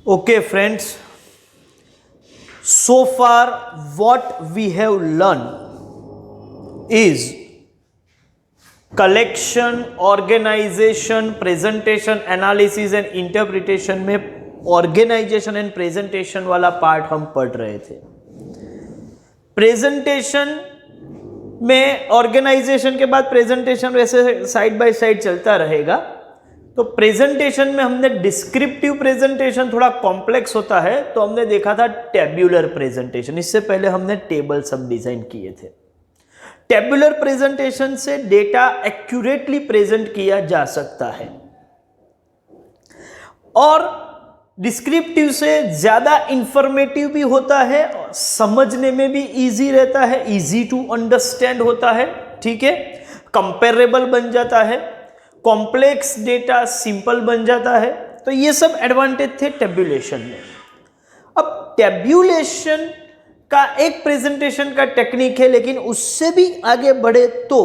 Okay, friends. So far, what we have learned is collection, organization, presentation, analysis and interpretation में organisation and presentation वाला part हम पढ़ रहे थे। Presentation में ऑर्गेनाइजेशन के बाद प्रेजेंटेशन वैसे साइड बाय साइड चलता रहेगा। तो प्रेजेंटेशन में हमने डिस्क्रिप्टिव प्रेजेंटेशन थोड़ा कॉम्प्लेक्स होता है, तो हमने देखा था टेब्यूलर प्रेजेंटेशन। इससे पहले हमने टेबल सब डिजाइन किए थे। टेब्यूलर प्रेजेंटेशन से डेटा एक्यूरेटली प्रेजेंट किया जा सकता है और डिस्क्रिप्टिव से ज्यादा इंफॉर्मेटिव भी होता है, समझने में भी इजी रहता है, इजी टू अंडरस्टैंड होता है, ठीक है, कंपेरेबल बन जाता है, कॉम्प्लेक्स डेटा सिंपल बन जाता है। तो ये सब एडवांटेज थे टेब्यूलेशन में। अब टेब्यूलेशन का एक प्रेजेंटेशन का टेक्निक है, लेकिन उससे भी आगे बढ़े तो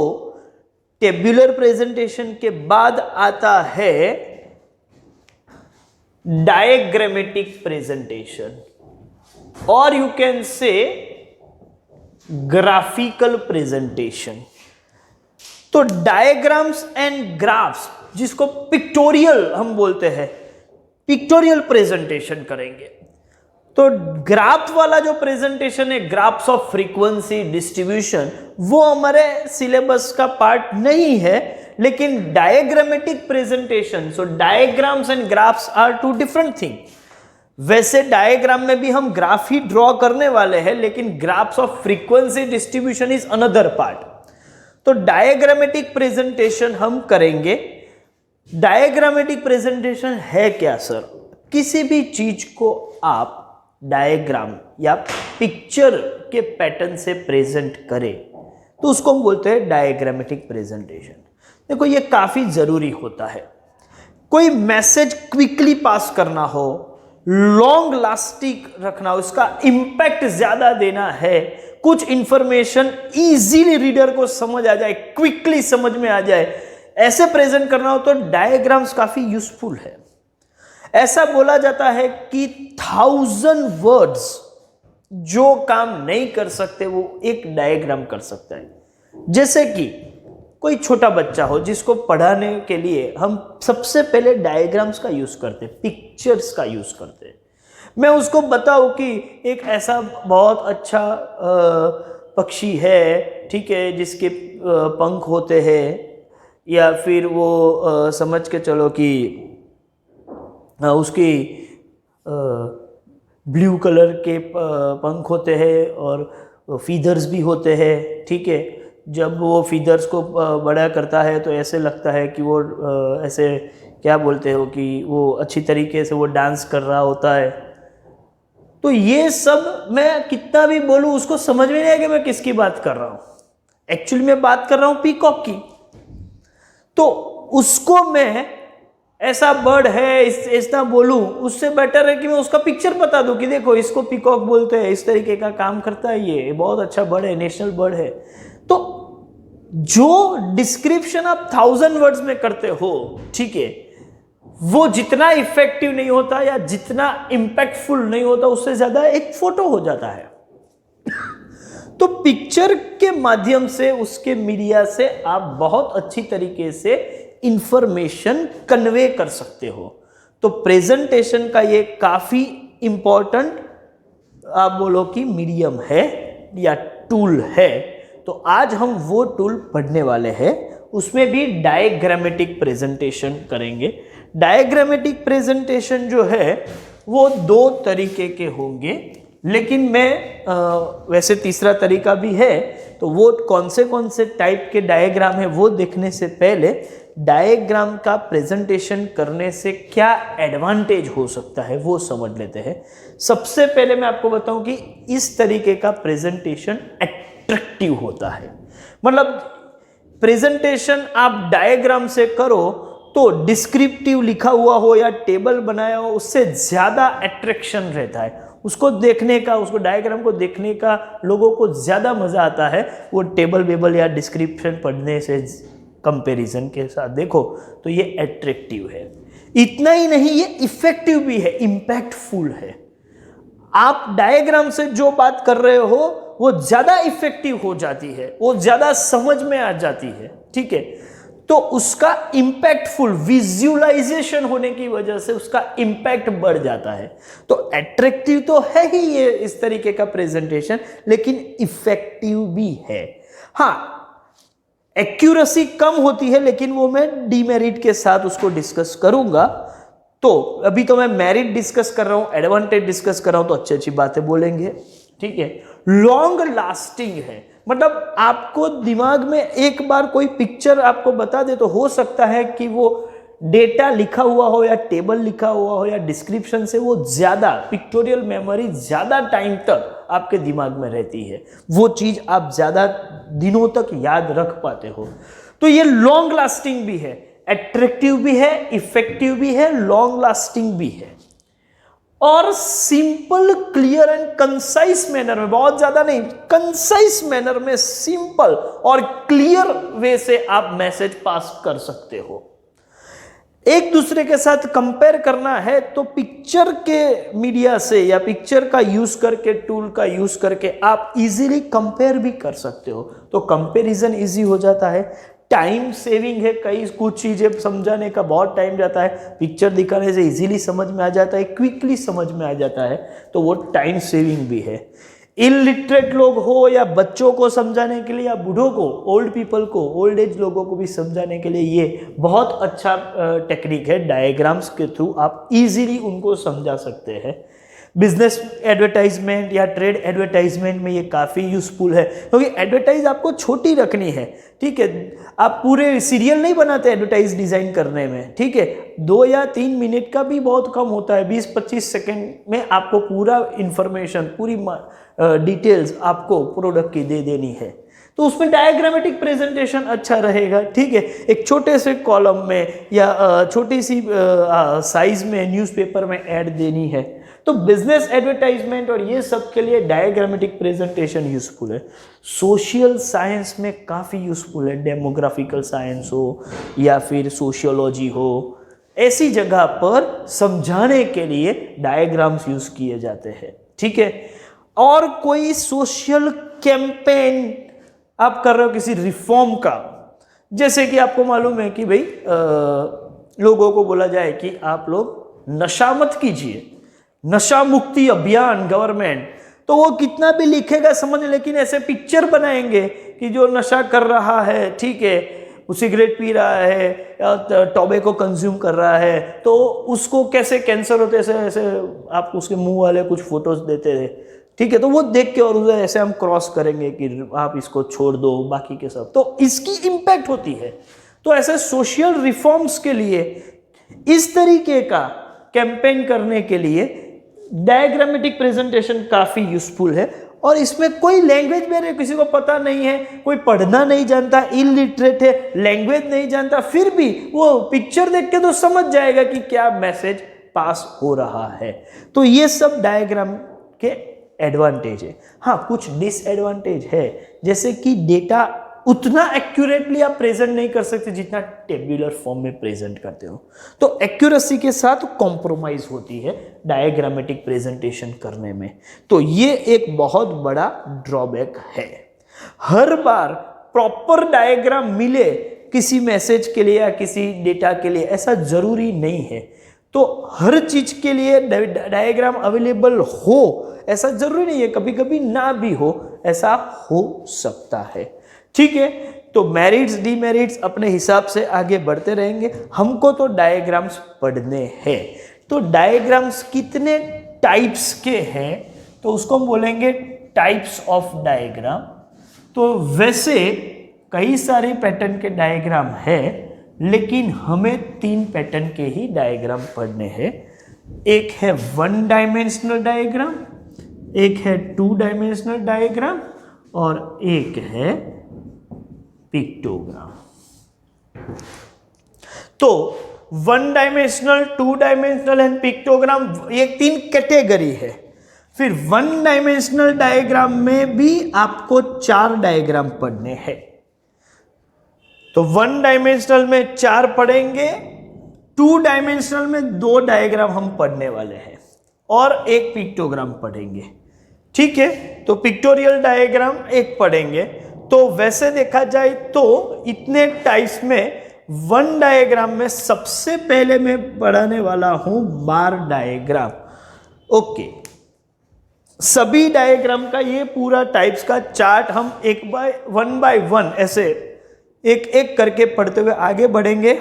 टेब्यूलर प्रेजेंटेशन के बाद आता है डायग्रामेटिक प्रेजेंटेशन, और you can say graphical presentation. तो डायग्राम्स एंड ग्राफ्स, जिसको पिक्टोरियल हम बोलते हैं, पिक्टोरियल प्रेजेंटेशन करेंगे। तो ग्राफ वाला जो प्रेजेंटेशन है, ग्राफ्स ऑफ फ्रीक्वेंसी डिस्ट्रीब्यूशन, वो हमारे सिलेबस का पार्ट नहीं है, लेकिन diagrammatic presentation, so diagrams and graphs are two different thing. वैसे डायग्राम में भी हम ग्राफ ही ड्रॉ करने वाले हैं, लेकिन graphs of frequency distribution is another part. तो डायग्रामेटिक प्रेजेंटेशन हम करेंगे। डायग्रामेटिक प्रेजेंटेशन है क्या सर? किसी भी चीज को आप डायग्राम या पिक्चर के पैटर्न से प्रेजेंट करें तो उसको हम बोलते हैं डायग्रामेटिक प्रेजेंटेशन। देखो, ये काफी जरूरी होता है। कोई मैसेज क्विकली पास करना हो, लॉन्ग लास्टिंग रखना हो, इसका इंपैक्ट ज्यादा देना है, कुछ इंफॉर्मेशन इजीली रीडर को समझ आ जाए, क्विकली समझ में आ जाए, ऐसे प्रेजेंट करना हो तो डायग्राम्स काफी यूजफुल है। ऐसा बोला जाता है कि 1000 वर्ड्स जो काम नहीं कर सकते वो एक डायग्राम कर सकता है। जैसे कि कोई छोटा बच्चा हो जिसको पढ़ाने के लिए हम सबसे पहले डायग्राम्स का यूज करते हैं, पिक्चर्स का यूज करते हैं। मैं उसको बताऊं कि एक ऐसा बहुत अच्छा पक्षी है, ठीक है, जिसके पंख होते हैं, या फिर वो समझ के चलो कि उसकी ब्लू कलर के पंख होते हैं और फीदर्स भी होते हैं, ठीक है। जब वो फीदर्स को बड़ा करता है तो ऐसे लगता है कि वो ऐसे क्या बोलते हो कि वो अच्छी तरीके से वो डांस कर रहा होता है। तो ये सब मैं कितना भी बोलूं उसको समझ में नहीं आएगा मैं किसकी बात कर रहा हूं। एक्चुअली मैं बात कर रहा हूं पीकॉक की। तो उसको मैं ऐसा बर्ड है इतना बोलूं, उससे बेटर है कि मैं उसका पिक्चर बता दूं कि देखो इसको पीकॉक बोलते हैं, इस तरीके का काम करता है, ये बहुत अच्छा बर्ड है, नेशनल बर्ड है। तो जो डिस्क्रिप्शन आप 1000 वर्ड्स में करते हो, ठीक है, वो जितना इफेक्टिव नहीं होता या जितना इंपैक्टफुल नहीं होता, उससे ज्यादा एक फोटो हो जाता है। तो पिक्चर के माध्यम से, उसके मीडिया से आप बहुत अच्छी तरीके से इंफॉर्मेशन कन्वे कर सकते हो। तो प्रेजेंटेशन का ये काफी इंपॉर्टेंट आप बोलो कि मीडियम है या टूल है। तो आज हम वो टूल पढ़ने वाले हैं, उसमें भी डायग्रामेटिक प्रेजेंटेशन करेंगे। डायग्रामेटिक प्रेजेंटेशन जो है वो 2 तरीके के होंगे, लेकिन मैं वैसे तीसरा तरीका भी है। तो वो कौन से टाइप के डायग्राम है वो देखने से पहले डायग्राम का प्रेजेंटेशन करने से क्या एडवांटेज हो सकता है वो समझ लेते हैं। सबसे पहले मैं आपको बताऊं कि इस तरीके का प्रेजेंटेशन अट्रैक्टिव होता है। मतलब प्रेजेंटेशन आप डायग्राम से करो तो डिस्क्रिप्टिव लिखा हुआ हो या टेबल बनाया हो, उससे ज्यादा अट्रैक्शन रहता है। उसको देखने का, उसको डायग्राम को देखने का लोगों को ज्यादा मजा आता है वो टेबल वेबल या डिस्क्रिप्शन पढ़ने से कंपैरिजन के साथ। देखो तो ये अट्रैक्टिव है। इतना ही नहीं, ये इफेक्टिव भी है, इंपैक्टफुल है। आप डायग्राम से जो बात कर रहे हो वो ज्यादा इफेक्टिव हो जाती है, वो ज्यादा समझ में आ जाती है, ठीक है। तो उसका इंपैक्टफुल विजुअलाइजेशन होने की वजह से उसका इंपैक्ट बढ़ जाता है। तो अट्रैक्टिव तो है ही ये इस तरीके का प्रेजेंटेशन, लेकिन इफेक्टिव भी है। हाँ, एक्यूरेसी कम होती है, लेकिन वो मैं डीमेरिट के साथ उसको डिस्कस करूंगा। तो अभी तो मैं मेरिट डिस्कस कर रहा हूं, एडवांटेज डिस्कस कर रहा हूं, तो अच्छी अच्छी बातें बोलेंगे, ठीक है। लॉन्ग लास्टिंग है, मतलब आपको दिमाग में एक बार कोई पिक्चर आपको बता दे तो हो सकता है कि वो डेटा लिखा हुआ हो या टेबल लिखा हुआ हो या डिस्क्रिप्शन से वो ज्यादा पिक्टोरियल मेमोरी ज्यादा टाइम तक आपके दिमाग में रहती है, वो चीज आप ज्यादा दिनों तक याद रख पाते हो। तो ये लॉन्ग लास्टिंग भी है, अट्रैक्टिव भी है, इफेक्टिव भी है, लॉन्ग लास्टिंग भी है। और simple, clear and concise manner में, बहुत ज्यादा नहीं, कंसाइज मैनर में सिंपल और क्लियर वे से आप मैसेज पास कर सकते हो। एक दूसरे के साथ कंपेयर करना है तो पिक्चर के मीडिया से या पिक्चर का यूज करके, टूल का यूज करके आप इजीली कंपेयर भी कर सकते हो। तो कंपैरिजन इजी हो जाता है, टाइम सेविंग है, कई कुछ चीजें समझाने का बहुत टाइम जाता है, पिक्चर दिखाने से इजीली समझ में आ जाता है, क्विकली समझ में आ जाता है, तो वो टाइम सेविंग भी है। इलिटरेट लोग हो या बच्चों को समझाने के लिए या बूढ़ों को, ओल्ड पीपल को, ओल्ड एज लोगों को भी समझाने के लिए ये बहुत अच्छा टेक्निक है। डायग्राम्स के थ्रू आप इजीली उनको समझा सकते हैं। बिजनेस एडवर्टाइजमेंट या ट्रेड एडवर्टाइजमेंट में ये काफ़ी यूजफुल है, क्योंकि एडवर्टाइज आपको छोटी रखनी है, ठीक है। आप पूरे सीरियल नहीं बनाते एडवर्टाइज डिजाइन करने में, ठीक है। 2 या 3 मिनट का भी बहुत कम होता है, 20-25 सेकेंड में आपको पूरा इंफॉर्मेशन, पूरी डिटेल्स आपको प्रोडक्ट की दे देनी है। तो उसमें डायग्रामेटिक प्रेजेंटेशन अच्छा रहेगा, ठीक है। एक छोटे से कॉलम में या छोटी सी साइज में न्यूज़पेपर में ऐड देनी है, तो बिजनेस एडवर्टाइजमेंट और ये सब के लिए डायग्रामेटिक प्रेजेंटेशन यूजफुल है। सोशल साइंस में काफ़ी यूजफुल है, डेमोग्राफिकल साइंस हो या फिर सोशियोलॉजी हो, ऐसी जगह पर समझाने के लिए डायग्राम्स यूज किए जाते हैं, ठीक है। और कोई सोशल कैंपेन आप कर रहे हो किसी रिफॉर्म का, जैसे कि आपको मालूम है कि भाई लोगों को बोला जाए कि आप लोग नशा मत कीजिए, नशा मुक्ति अभियान गवर्नमेंट, तो वो कितना भी लिखेगा समझ, लेकिन ऐसे पिक्चर बनाएंगे कि जो नशा कर रहा है, ठीक है, वो सिगरेट पी रहा है या टोबैको कंज्यूम कर रहा है, तो उसको कैसे कैंसर होते, ऐसे ऐसे आप उसके मुंह वाले कुछ फोटोज देते थे, ठीक है। तो वो देख के और उसे ऐसे हम क्रॉस करेंगे कि आप इसको छोड़ दो, बाकी के सब, तो इसकी इम्पैक्ट होती है। तो ऐसे सोशल रिफॉर्म्स के लिए, इस तरीके का कैंपेन करने के लिए डायग्रामेटिक प्रेजेंटेशन काफी यूजफुल है। और इसमें कोई लैंग्वेज मेरे किसी को पता नहीं है, कोई पढ़ना नहीं जानता, इलिटरेट है, लैंग्वेज नहीं जानता, फिर भी वो पिक्चर देख के तो समझ जाएगा कि क्या मैसेज पास हो रहा है। तो ये सब डायग्राम के एडवांटेज है। हाँ, कुछ डिसएडवांटेज है, जैसे कि डेटा उतना एक्यूरेटली आप प्रेजेंट नहीं कर सकते जितना टेबुलर फॉर्म में प्रेजेंट करते हो, तो एक्यूरेसी के साथ कॉम्प्रोमाइज होती है डायग्रामेटिक प्रेजेंटेशन करने में। तो ये एक बहुत बड़ा ड्रॉबैक है। हर बार प्रॉपर डायग्राम मिले किसी मैसेज के लिए या किसी डेटा के लिए, ऐसा जरूरी नहीं है। तो हर चीज के लिए डायग्राम अवेलेबल हो ऐसा जरूरी नहीं है, कभी कभी ना भी हो, ऐसा हो सकता है, ठीक है। तो मेरिट्स डीमेरिट्स अपने हिसाब से आगे बढ़ते रहेंगे, हमको तो डायग्राम्स पढ़ने हैं। तो डायग्राम्स कितने टाइप्स के हैं, तो उसको हम बोलेंगे टाइप्स ऑफ डायग्राम। तो वैसे कई सारे पैटर्न के डायग्राम है, लेकिन हमें 3 पैटर्न के ही डायग्राम पढ़ने हैं। एक है 1 डायमेंशनल डायग्राम, एक है 2 डायमेंशनल डायग्राम और एक है पिक्टोग्राम। तो 1 डायमेंशनल, 2 डायमेंशनल एंड पिक्टोग्राम, ये 3 कैटेगरी है। फिर 1 डायमेंशनल डायग्राम में भी आपको 4 डायग्राम पढ़ने हैं। तो 1 डायमेंशनल में 4 पढ़ेंगे, 2 डायमेंशनल में 2 डायग्राम हम पढ़ने वाले हैं और एक पिक्टोग्राम पढ़ेंगे, ठीक है। तो पिक्टोरियल डायग्राम एक पढ़ेंगे। तो वैसे देखा जाए तो इतने टाइप्स में 1 डायग्राम में सबसे पहले मैं पढ़ाने वाला हूं बार डायग्राम। ओके, सभी डायग्राम का ये पूरा टाइप्स का चार्ट हम 1 बाय 1 ऐसे एक एक करके पढ़ते हुए आगे बढ़ेंगे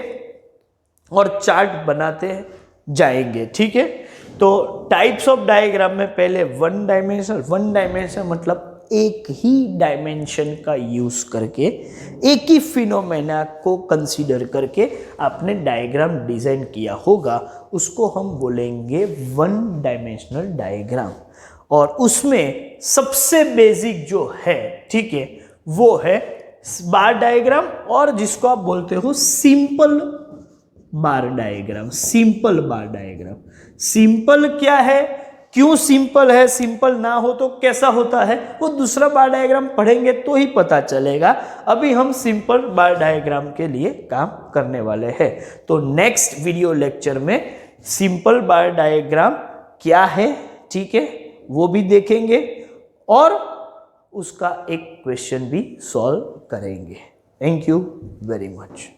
और चार्ट बनाते जाएंगे, ठीक है। तो टाइप्स ऑफ डायग्राम में पहले 1 डायमेंशन मतलब एक ही डायमेंशन का यूज करके एक ही फिनोमेना को कंसीडर करके आपने डायग्राम डिजाइन किया होगा, उसको हम बोलेंगे 1 डायमेंशनल डायग्राम। और उसमें सबसे बेसिक जो है, ठीक है, वो है बार डायग्राम और जिसको आप बोलते हो सिंपल बार डायग्राम। सिंपल बार डायग्राम, सिंपल क्या है, क्यों सिंपल है, सिंपल ना हो तो कैसा होता है, वो दूसरा बार डायग्राम पढ़ेंगे तो ही पता चलेगा। अभी हम सिंपल बार डायग्राम के लिए काम करने वाले हैं। तो नेक्स्ट वीडियो लेक्चर में सिंपल बार डायग्राम क्या है, ठीक है, वो भी देखेंगे और उसका एक क्वेश्चन भी सॉल्व करेंगे। Thank you very much.